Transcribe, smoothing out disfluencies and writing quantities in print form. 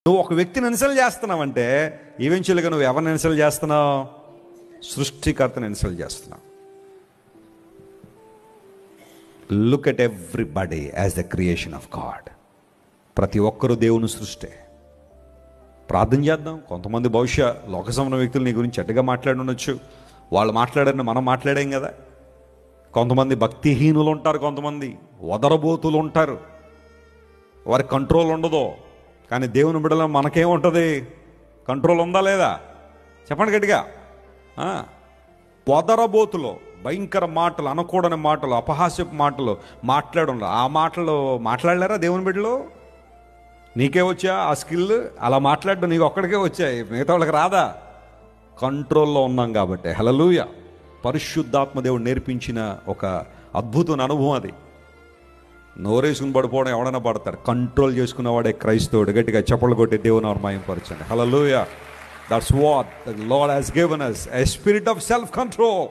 నువ్వు ఒక వ్యక్తిని ఇన్సల్ట్ చేస్తున్నావంటే ఈవెన్చువల్గా నువ్వు ఎవరిని ఇన్సల్ట్ చేస్తున్నావు? సృష్టికర్తని ఇన్సల్ట్ చేస్తున్నావు. Look at everybody as the creation of God. ప్రతి ఒక్కరూ దేవుని సృష్టి. ప్రార్థన చేద్దాం. కొంతమంది బహుశా లోక సంబంధ వ్యక్తులు నీ గురించి చెడ్డగా మాట్లాడుండొచ్చు. వాళ్ళు మాట్లాడారని మనం మాట్లాడాం కదా. కొంతమంది భక్తిహీనులు ఉంటారు, కొంతమంది వదరబోతులు ఉంటారు, వారి కంట్రోల్ ఉండదు. కానీ దేవుని బిడ్డలో మనకేముంటుంది? కంట్రోల్ ఉందా లేదా? చెప్పండి గట్టిగా. వదరబోతులు భయంకర మాటలు, అనకూడని మాటలు, అపహాస్యపు మాటలు మాట్లాడంలో. ఆ మాటలు మాట్లాడలేరా దేవుని బిడ్డలు? నీకే వచ్చా ఆ స్కిల్? అలా మాట్లాడడం నీకు ఒక్కడికే వచ్చాయి, మిగతా వాళ్ళకి రాదా? కంట్రోల్లో ఉన్నాం కాబట్టి. హల్లెలూయా. పరిశుద్ధాత్మ దేవుడు నేర్పించిన ఒక అద్భుతమైన అనుభవం అది. నోరేసుకుని పడిపోవడం ఎవడైనా పడతాడు, కంట్రోల్ చేసుకున్నవాడే క్రైస్తవుడు. గట్టిగా చప్పట్లు కొట్టి దేవుని మహిమపరచండి. Hallelujah. That's what the Lord has given us, a spirit of self control.